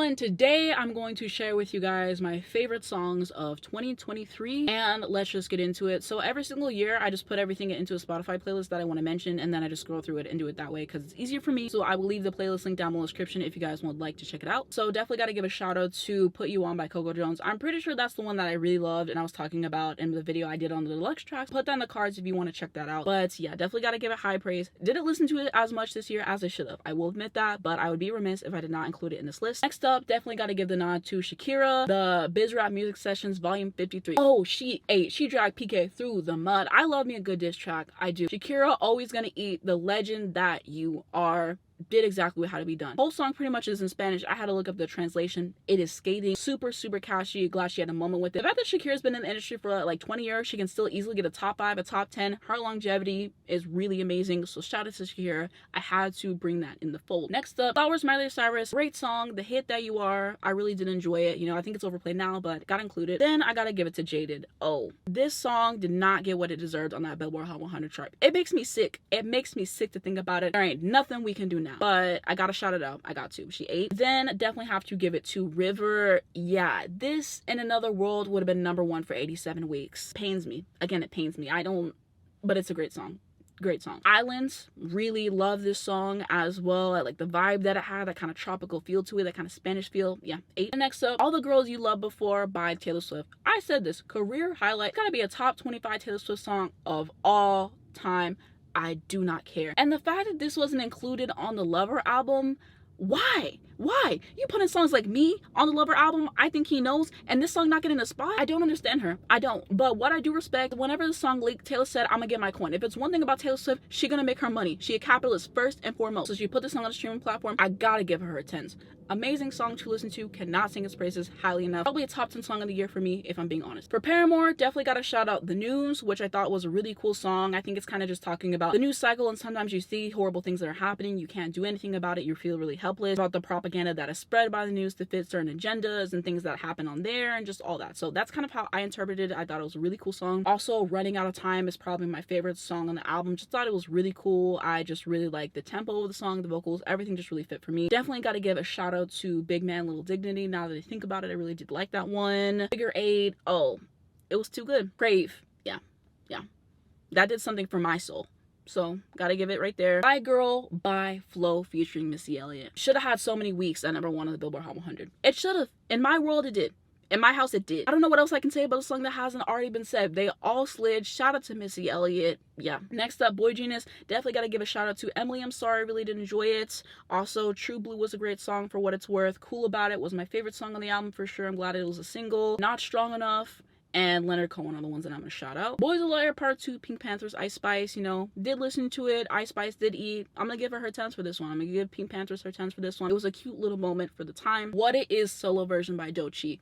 And today I'm going to share with you guys my favorite songs of 2023, and let's just get into it. So every single year I just put everything into a Spotify playlist that I want to mention, and then I just scroll through it and do it that way because it's easier for me. So I will leave the playlist link down below in the description if you guys would like to check it out. So definitely got to give a shout out to Put You On by Coco Jones. I'm pretty sure that's the one that I really loved and I was talking about in the video I did on the deluxe tracks. Put that in the cards if you want to check that out. But yeah, definitely got to give it high praise. Didn't listen to it as much this year as I should have, I will admit that, but I would be remiss if I did not include it in this list. Next up, definitely got to give the nod to Shakira, the Biz Rap Music Sessions Volume 53. Oh, she dragged PK through the mud. I love me a good diss track, I do. Shakira, always gonna eat, the legend that you are, did exactly what had to be done. Whole song pretty much is in Spanish. I had to look up the translation. It is skating, super catchy. Glad she had a moment with it. The fact that Shakira's been in the industry for like 20 years, she can still easily get a top 5, a top 10. Her longevity is really amazing, so shout out to Shakira. I had to bring that in the fold. Next up, Flowers, Mileycyrus. Great song, The Hit That You Are. I really did enjoy it. You know, I think it's overplayed now, but gotta include it. Then I gotta give it to Jaded. Oh, this song did not get what it deserved on that Billboard Hot 100 chart. It makes me sick. It makes me sick to think about it. There ain't nothing we can do now, but I gotta shout it out. I got to. She ate. Then definitely have to give it to River. Yeah, this in another world would have been #1 for 87 weeks. Pains me. Again, it pains me. I don't, but it's a great song. Great song. Islands, really love this song as well. I like the vibe that it had, that kind of tropical feel to it, that kind of Spanish feel. Yeah, 8. And next up, All the Girls You Loved Before by Taylor Swift. I said this, career highlight. Gotta be a top 25 Taylor Swift song of all time. I do not care. And the fact that this wasn't included on the Lover album, why? You putting songs like Me on the Lover album, I Think He Knows, and this song not getting a spot? I don't understand her. I don't. But what I do respect, whenever the song leaked, Taylor said, I'm gonna get my coin. If it's one thing about Taylor Swift, she gonna make her money. She a capitalist first and foremost. So she put this song on the streaming platform. I gotta give her 10s. Amazing song to listen to. Cannot sing its praises highly enough. Probably a top 10 song of the year for me, if I'm being honest. For Paramore, definitely gotta shout out The News, which I thought was a really cool song. I think it's kind of just talking about the news cycle, and sometimes you see horrible things that are happening. You can't do anything about it. You feel really helpless about the propaganda that is spread by the news to fit certain agendas and things that happen on there and just all that. So that's kind of how I interpreted it. I thought it was a really cool song. Also, Running Out of Time is probably my favorite song on the album. Just thought it was really cool. I just really like the tempo of the song, the vocals, everything just really fit for me. Definitely got to give a shout out to Big Man Little Dignity. Now that I think about it, I really did like that one. Figure 8, oh, it was too good. Crave, yeah, that did something for my soul. So, gotta give it right there. Bye Girl by Flo featuring Missy Elliott. Should have had so many weeks at #1 on the Billboard Hot 100. It should have. In my world, it did. In my house, it did. I don't know what else I can say about a song that hasn't already been said. They all slid. Shout out to Missy Elliott. Yeah. Next up, Boygenius. Definitely got to give a shout out to Emily. I'm sorry, I really did enjoy it. Also, True Blue was a great song for what it's worth. Cool About It was my favorite song on the album for sure. I'm glad it was a single. Not Strong Enough and Leonard Cohen are the ones that I'm gonna shout out. Boys a Liar Part 2, Pink Panther's Ice Spice, you know, did listen to it. Ice Spice did eat. I'm gonna give her 10s for this one. I'm gonna give Pink Panthers her 10s for this one. It was a cute little moment for the time. What It Is solo version by Doechii.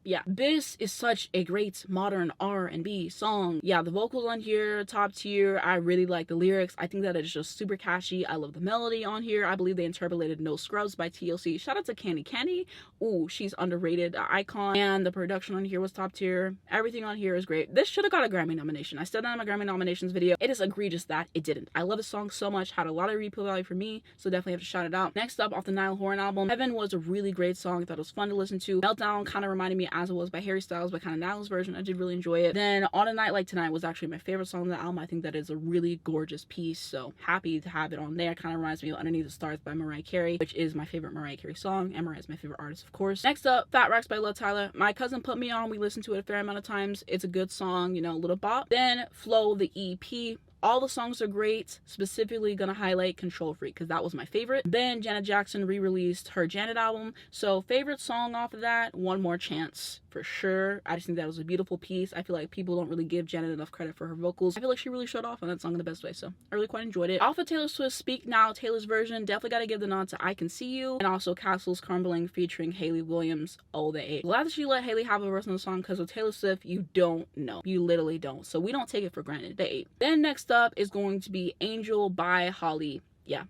Yeah, this is such a great modern R&B song. Yeah, the vocals on here, top tier. I really like the lyrics. I think that it's just super catchy. I love the melody on here. I believe they interpolated No Scrubs by TLC. Shout out to Candy. Candy, ooh, she's underrated, icon. And the production on here was top tier. Everything on here is great. This should have got a Grammy nomination. I said that in my Grammy nominations video. It is egregious that it didn't. I love the song so much. Had a lot of replay value for me, so definitely have to shout it out. Next up, off the Niall Horan album, Heaven was a really great song. I thought it was fun to listen to. Meltdown kind of reminded me As It Was by Harry Styles, but kind of Niall's version. I did really enjoy it. Then On a Night Like Tonight was actually my favorite song on the album. I think that is a really gorgeous piece, so happy to have it on there. Kind of reminds me of Underneath the Stars by Mariah Carey, which is my favorite Mariah Carey song, and Mariah is my favorite artist, of course. Next up, Fat Racks by Lil Tyler. My cousin put me on. We listened to it a fair amount of times. It's a good song, you know, a little bop. Then Flow, the EP. All the songs are great. Specifically gonna highlight Control Freak because that was my favorite. Then Janet Jackson re-released her Janet album. So favorite song off of that, One More Chance for sure. I just think that was a beautiful piece. I feel like people don't really give Janet enough credit for her vocals. I feel like she really showed off on that song in the best way, so I really quite enjoyed it. Off of Taylor Swift's Speak Now, Taylor's version, definitely gotta give the nod to I Can See You, and also Castles Crumbling featuring Hayley Williams. Oh, they ate. Glad that she let Hayley have a verse on the song because with Taylor Swift, you don't know. You literally don't. So we don't take it for granted. They ate. Then next up is going to be Angel by Holly. Yeah.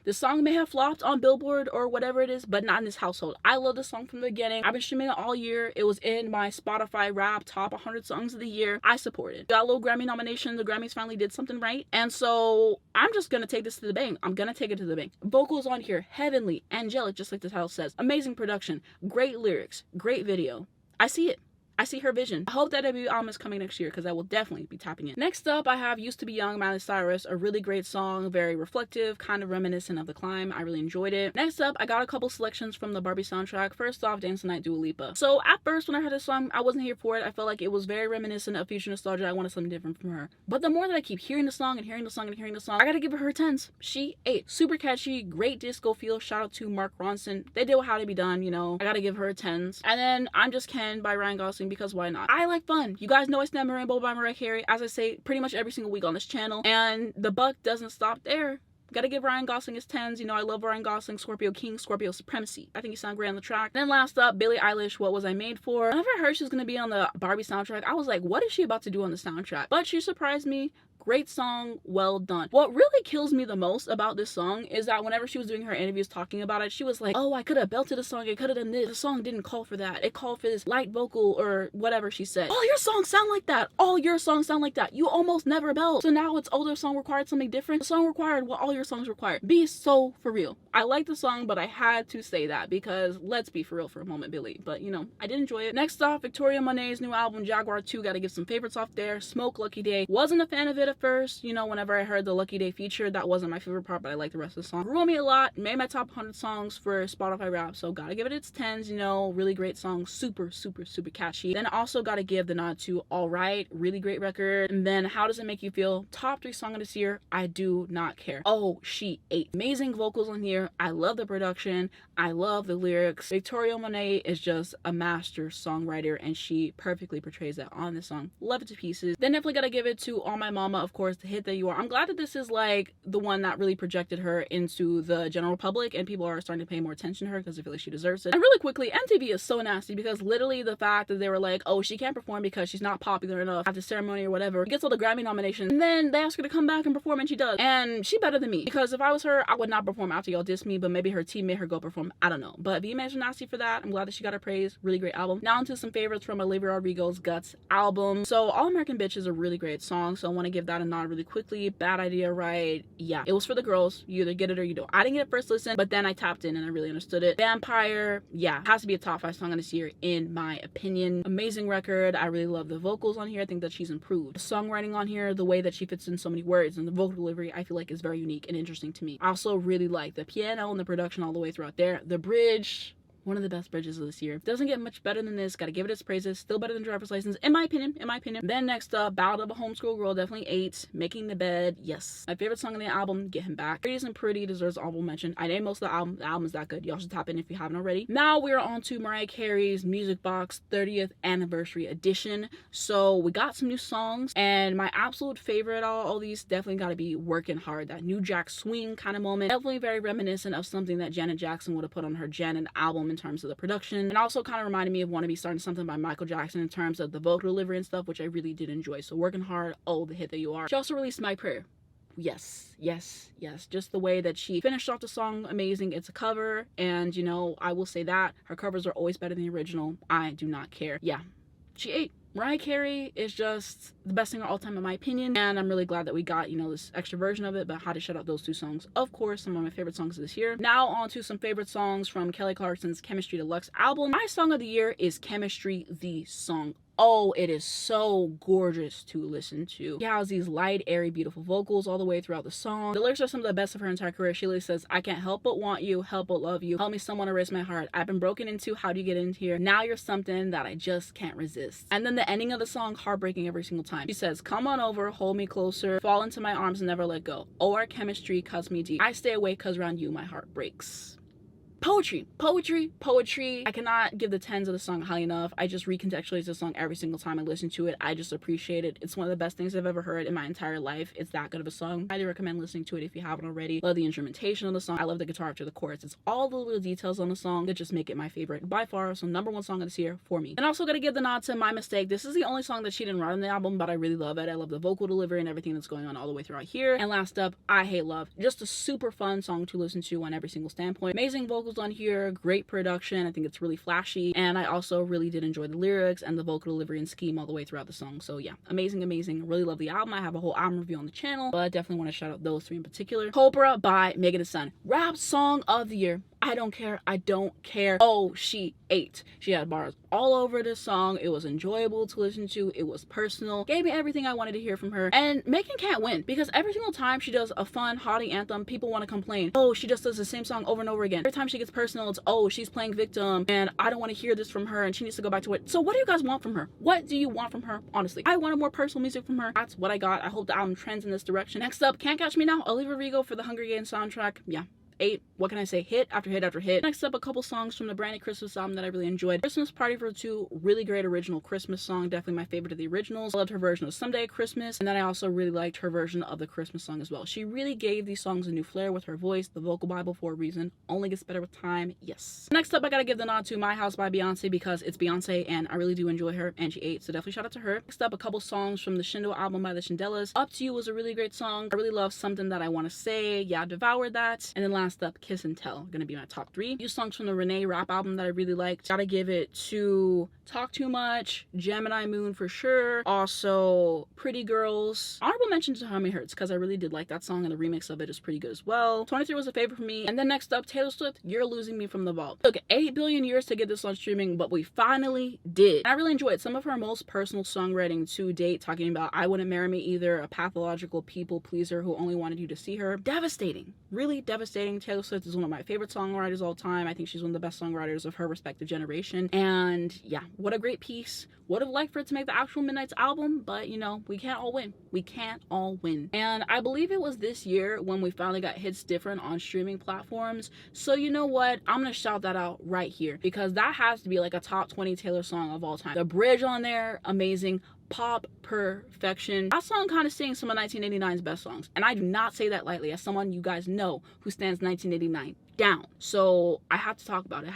This song may have flopped on Billboard or whatever it is, but not in this household. I love this song from the beginning. I've been streaming it all year. It was in my Spotify rap top 100 songs of the year. I support it. Got a little Grammy nomination. The Grammys finally did something right. And so I'm just gonna take this to the bank. I'm gonna take it to the bank. Vocals on here, heavenly, angelic, just like the title says. Amazing production, great lyrics, great video. I see it. I see her vision. I hope that debut album is coming next year because I will definitely be tapping in. Next up, I have Used to Be Young, mileycyrus, a really great song, very reflective, kind of reminiscent of The Climb. I really enjoyed it. Next up, I got a couple selections from the Barbie soundtrack. First off, Dance the Night, Dua Lipa. So at first, when I heard this song, I wasn't here for it. I felt like it was very reminiscent of future nostalgia. I wanted something different from her. But the more that I keep hearing the song and hearing the song and hearing the song, I gotta give her 10s. She 8. Super catchy, great disco feel. Shout out to Mark Ronson. They did what had to be done, you know. I gotta give her 10s. And then I'm Just Ken by Ryan Gosling, because why not? I like fun. You guys know I stand Rainbow by Mariah Carey, as I say pretty much every single week on this channel, and the buck doesn't stop there. Gotta give Ryan Gosling his 10s. You know, I love Ryan Gosling, Scorpio King, Scorpio Supremacy. I think he sounded great on the track. Then last up, Billie Eilish, What Was I Made For? Whenever I heard she was gonna be on the Barbie soundtrack, I was like, what is she about to do on the soundtrack? But she surprised me. Great song, well done. What really kills me the most about this song is that whenever she was doing her interviews talking about it, she was like, oh, I could have belted the song, I could have done this. The song didn't call for that. It called for this light vocal or whatever she said. All your songs sound like that. All your songs sound like that. You almost never belt. So now it's older song required something different. The song required what all your songs required. Be so for real. I like the song, but I had to say that because let's be for real for a moment, Billie. But you know, I did enjoy it. Next off, Victoriamonet's new album, Jaguar 2. Gotta give some favorites off there. Smoke, Lucky Day. Wasn't a fan of it at first. You know, whenever I heard the Lucky Day feature, that wasn't my favorite part, but I like the rest of the song. Grew on me a lot, made my top 100 songs for Spotify rap, so gotta give it its 10s, you know, really great song, super catchy. Then also gotta give the nod to Alright, really great record. And then How Does It Make You Feel, top 3 song of this year, I Do Not Care. Oh, she ate. Amazing vocals on here, I love the production, I love the lyrics. Victoriamonet is just a master songwriter, and she perfectly portrays that on this song. Love it to pieces. Then definitely gotta give it to All My Mama, of course, the hit that you are. I'm glad that this is like the one that really projected her into the general public, and people are starting to pay more attention to her because I feel like she deserves it. And really quickly, MTV is so nasty because literally the fact that they were like, oh, she can't perform because she's not popular enough at the ceremony or whatever. She gets all the Grammy nominations, and then they ask her to come back and perform, and she does. And she better than me, because if I was her, I would not perform after y'all diss me, but maybe her team made her go perform. I don't know. But VMAs are nasty for that. I'm glad that she got her praise. Really great album. Now onto some favorites from Oliviarodrigo's Guts album. So All American Bitch is a really great song, so I want to give that a nod really quickly. Bad Idea, right? Yeah, it was for the girls. You either get it or you don't. I didn't get it first listen, but then I tapped in and I really understood it. Vampire, yeah, has to be a top 5 song of this year in my opinion. Amazing record. I really love the vocals on here. I think that she's improved. The songwriting on here, the way that she fits in so many words, and the vocal delivery, I feel like is very unique and interesting to me. I also really like the piano and the production all the way throughout there. The bridge, one of the best bridges of this year. Doesn't get much better than this. Gotta give it its praises. Still better than Driver's License, in my opinion. Then next up, Ballad of a Homeschool Girl, definitely 8. Making the Bed, yes. My favorite song on the album, Get Him Back. Pretty Isn't Pretty deserves honorable mention. I named most of the album. The album is that good. Y'all should tap in if you haven't already. Now we're on to Mariah Carey's Music Box 30th Anniversary Edition. So we got some new songs, and my absolute favorite out of all these definitely gotta be Working Hard. That New Jack Swing kind of moment. Definitely very reminiscent of something that Janet Jackson would have put on her Janet album in terms of the production. And also kind of reminded me of Wanna Be Starting Something by Michael Jackson in terms of the vocal delivery and stuff, which I really did enjoy. So Working Hard, oh, the hit that you are. She also released My Prayer. Yes. Just the way that she finished off the song, amazing. It's a cover, and you know, I will say that her covers are always better than the original. I do not care. Yeah, she ate. Mariah Carey is just the best singer all time in my opinion, and I'm really glad that we got, you know, this extra version of it. But how to shut out those 2 songs, of course, some of my favorite songs this year. Now on to some favorite songs from Kelly Clarkson's Chemistry Deluxe album. My song of the year is Chemistry, the song. Oh, it is so gorgeous to listen to. She has these light, airy, beautiful vocals all the way throughout the song. The lyrics are some of the best of her entire career. She literally says, I can't help but want you, help but love you. Help me someone erase my heart. I've been broken into, how do you get in here? Now you're something that I just can't resist. And then the ending of the song, heartbreaking every single time. She says, come on over, hold me closer, fall into my arms and never let go. Oh, our chemistry cuts me deep. I stay away cause around you my heart breaks. Poetry. I cannot give the 10s of the song high enough. I just recontextualize the song every single time I listen to it. I just appreciate it. It's one of the best things I've ever heard in my entire life. It's that good of a song. I highly recommend listening to it if you haven't already. Love the instrumentation of the song. I love the guitar after the chorus. It's all the little details on the song that just make it my favorite by far. So #1 song of this year for me. And also gotta give the nod to My Mistake. This is the only song that she didn't write on the album, but I really love it. I love the vocal delivery and everything that's going on all the way throughout here. And last up, I Hate Love. Just a super fun song to listen to on every single standpoint. Amazing vocals on here, great production. I think it's really flashy, and I also really did enjoy the lyrics and the vocal delivery and scheme all the way throughout the song. So yeah, amazing. Really love the album. I have a whole album review on the channel, but I definitely want to shout out those three in particular. Cobra by Megan Thee Stallion. Rap song of the year. I don't care. Oh, she ate. She had bars all over this song. It was enjoyable to listen to. It was personal. Gave me everything I wanted to hear from her. And Megan can't win, because every single time she does a fun hottie anthem, people want to complain. Oh, she just does the same song over and over again. Every time she gets personal, it's, oh, she's playing victim and I don't want to hear this from her and she needs to go back to it. So what do you guys want from her? What do you want from her? Honestly, I wanted more personal music from her. That's what I got. I hope the album trends in this direction. Next up, Can't Catch Me Now, Oliviarodrigo for the Hunger Games soundtrack. Yeah. 8, what can I say, hit after hit after hit. Next up, a couple songs from the Brandy Christmas album that I really enjoyed. Christmas Party for 2, really great original Christmas song, definitely my favorite of the originals. I loved her version of Someday Christmas, and then I also really liked her version of the Christmas song as well. She really gave these songs a new flair with her voice, the vocal bible for a reason. Only gets better with time, yes. Next up, I gotta give the nod to My House by Beyonce, because it's Beyonce and I really do enjoy her, and she ate, so definitely shout out to her. Next up, a couple songs from the Shindo album by the Shindellas. Up to You was a really great song. I really love Something That I Want to Say. Yeah, devoured that. And then last up, Kiss and Tell. Gonna be my top 3. Few songs from the Renee rap album that I really liked. Gotta give it to Talk Too Much, Gemini Moon for sure. Also, Pretty Girls. Honorable mention to How Many Hurts, because I really did like that song and the remix of it is pretty good as well. 23 was a favorite for me. And then next up, Taylor Swift, You're Losing Me from the Vault. Took 8 billion years to get this on streaming, but we finally did. I really enjoyed some of her most personal songwriting to date, talking about I Wouldn't Marry Me Either, a pathological people pleaser who only wanted you to see her. Devastating. Really devastating. Taylor Swift is one of my favorite songwriters of all time. I think she's one of the best songwriters of her respective generation. And yeah, what a great piece. Would have liked for it to make the actual Midnight's album, but you know, we can't all win. We can't all win. And I believe it was this year when we finally got hits different on streaming platforms. So you know what? I'm gonna shout that out right here, because that has to be like a top 20 Taylor song of all time. The bridge on there, amazing. Pop perfection. That song kind of sings some of 1989's best songs, and I do not say that lightly as someone you guys know who stands 1989 down. So I have to talk about it.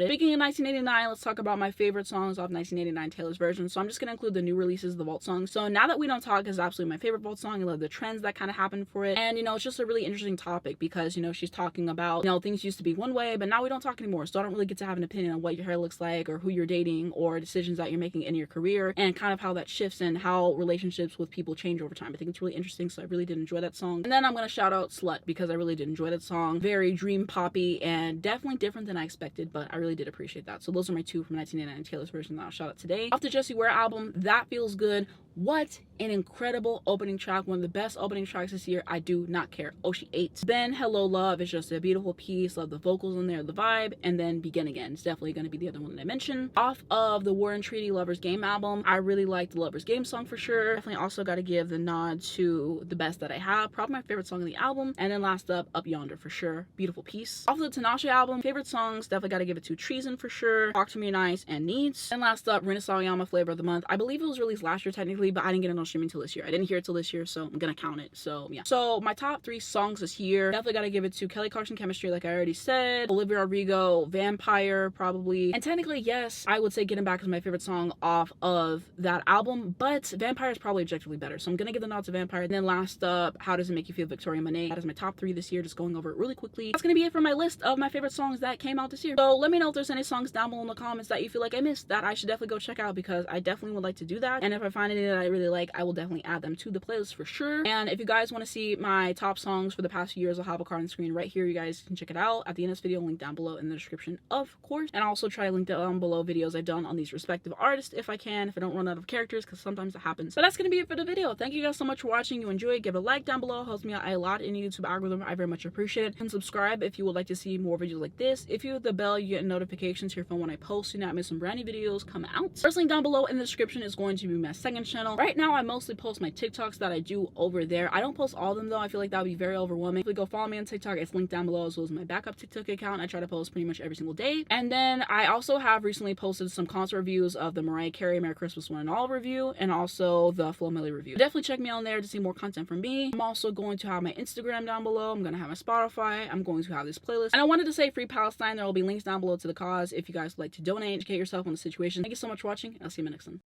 Speaking of 1989, let's talk about my favorite songs off 1989 Taylor's version. So I'm just gonna include the new releases, the Vault songs. So Now That We Don't Talk is absolutely my favorite Vault song. I love the trends that kind of happened for it, and you know, it's just a really interesting topic because you know, she's talking about, you know, things used to be one way but now we don't talk anymore, so I don't really get to have an opinion on what your hair looks like or who you're dating or decisions that you're making in your career, and kind of how that shifts and how relationships with people change over time. I think it's really interesting, so I really did enjoy that song. And then I'm gonna shout out Slut, because I really did enjoy that song. Very dream poppy and definitely different than I expected, but I really did appreciate that. So those are my 2 from 1989 Taylor's version that I'll shout out today. Off the Jessie Ware album, That Feels Good. What an incredible opening track, one of the best opening tracks this year. I do not care. Oh, she ate. Then Hello Love is just a beautiful piece. Love the vocals in there, the vibe. And then Begin Again is definitely going to be the other one that I mentioned. Off of the War and Treaty Lovers Game album, I really liked the Lovers Game song for sure. Definitely also got to give the nod to The Best That I Have, probably my favorite song on the album. And then last up, Up Yonder for sure. Beautiful piece. Off of the Tinashe album, favorite songs, definitely got to give it to Treason for sure, Talk to Me Nice, and Needs. And last up, Rina Sawayama Flavor of the Month. I believe it was released last year technically, but I didn't get it on streaming till this year. I didn't hear it till this year, so I'm gonna count it. So yeah. So my top 3 songs this year, definitely gotta give it to Kelly Clarkson Chemistry, like I already said, Oliviarodrigo, Vampire probably, and technically yes, I would say Getting Back is my favorite song off of that album, but Vampire is probably objectively better, so I'm gonna give the nod to Vampire. And then last up, How Does It Make You Feel, Victoriamonet. That is my top 3 this year, just going over it really quickly. That's gonna be it for my list of my favorite songs that came out this year. So let me know if there's any songs down below in the comments that you feel like I missed that I should definitely go check out, because I definitely would like to do that. And if I find any that I really like, I will definitely add them to the playlist for sure. And if you guys want to see my top songs for the past few years, I'll have a card on the screen right here. You guys can check it out at the end of this video, link down below in the description, of course. And I'll also try to link down below videos I've done on these respective artists if I can, if I don't run out of characters, because sometimes it happens. But that's gonna be it for the video. Thank you guys so much for watching. You enjoyed, give a like down below, helps me out a lot in the YouTube algorithm. I very much appreciate it. And subscribe if if you would like to see more videos like this. If you hit the bell, you get notifications to your phone when I post. Do not miss some brand new videos come out. First link down below in the description is going to be my second channel. Right now, I mostly post my TikToks that I do over there. I don't post all of them though. I feel like that would be very overwhelming. If you go follow me on TikTok, it's linked down below, as well as my backup TikTok account. I try to post pretty much every single day. And then I also have recently posted some concert reviews of the Mariah Carey Merry Christmas One and All review, and also the Flo Milli review. Definitely check me on there to see more content from me. I'm also going to have my Instagram down below. I'm going to have my Spotify. I'm going to have this playlist. And I wanted to say Free Palestine. There will be links down below to the cause if you guys would like to donate, educate yourself on the situation. Thank you so much for watching. I'll see you in my next one.